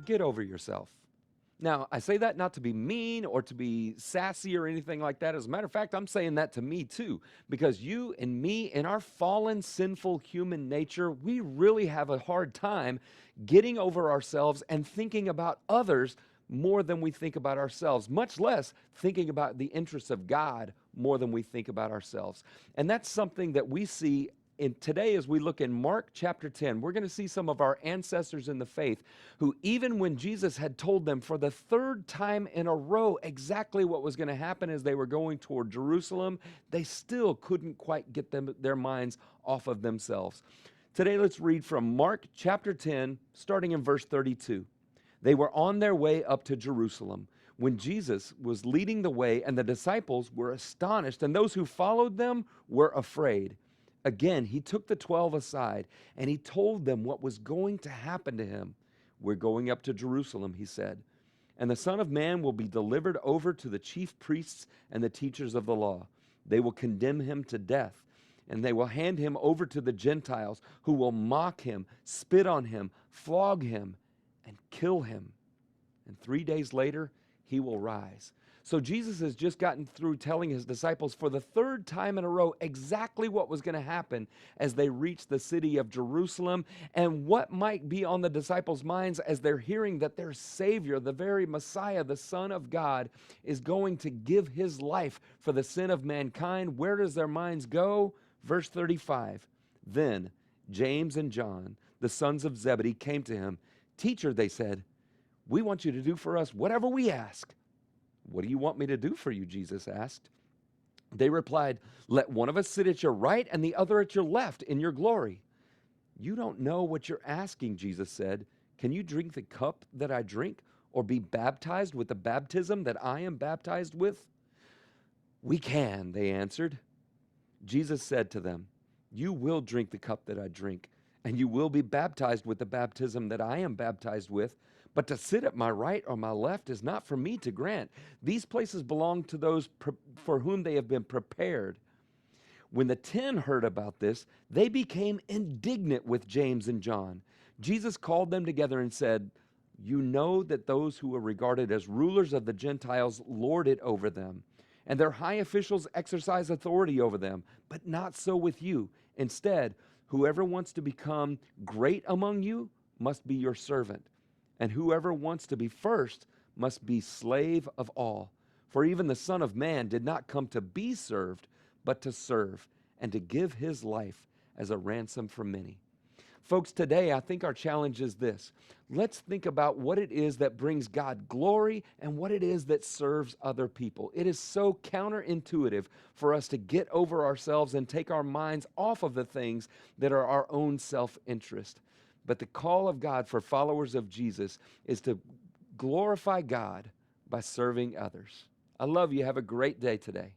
get over yourself. Now, I say that not to be mean or to be sassy or anything like that. As a matter of fact, I'm saying that to me too, because you and me, in our fallen, sinful human nature, we really have a hard time getting over ourselves and thinking about others more than we think about ourselves, much less thinking about the interests of God more than we think about ourselves. And that's something that we see today as we look in Mark chapter 10. We're going to see some of our ancestors in the faith who, even when Jesus had told them for the third time in a row exactly what was going to happen as they were going toward Jerusalem, they still couldn't quite get their minds off of themselves. Today, let's read from Mark chapter 10, starting in verse 32. They were on their way up to Jerusalem when Jesus was leading the way, and the disciples were astonished, and those who followed them were afraid. Again, he took the 12 aside, and he told them what was going to happen to him. We're going up to Jerusalem, he said, and the Son of Man will be delivered over to the chief priests and the teachers of the law. They will condemn him to death, and they will hand him over to the Gentiles, who will mock him, spit on him, flog him, and kill him. And 3 days later, he will rise. So Jesus has just gotten through telling his disciples for the third time in a row exactly what was going to happen as they reached the city of Jerusalem, and what might be on the disciples' minds as they're hearing that their Savior, the very Messiah, the Son of God, is going to give his life for the sin of mankind. Where does their minds go? Verse 35, then James and John, the sons of Zebedee, came to him. Teacher, they said, we want you to do for us whatever we ask. What do you want me to do for you? Jesus asked. They replied, let one of us sit at your right and the other at your left in your glory. You don't know what you're asking, Jesus said. Can you drink the cup that I drink, or be baptized with the baptism that I am baptized with? We can, they answered. Jesus said to them, you will drink the cup that I drink, and you will be baptized with the baptism that I am baptized with. But to sit at my right or my left is not for me to grant. These places belong to those for whom they have been prepared. When the 10 heard about this, they became indignant with James and John. Jesus called them together and said, you know that those who are regarded as rulers of the Gentiles lord it over them, and their high officials exercise authority over them, but not so with you. Instead, whoever wants to become great among you must be your servant. And whoever wants to be first must be slave of all. For even the Son of Man did not come to be served, but to serve, and to give his life as a ransom for many. Folks, today I think our challenge is this. Let's think about what it is that brings God glory and what it is that serves other people. It is so counterintuitive for us to get over ourselves and take our minds off of the things that are our own self-interest. But the call of God for followers of Jesus is to glorify God by serving others. I love you. Have a great day today.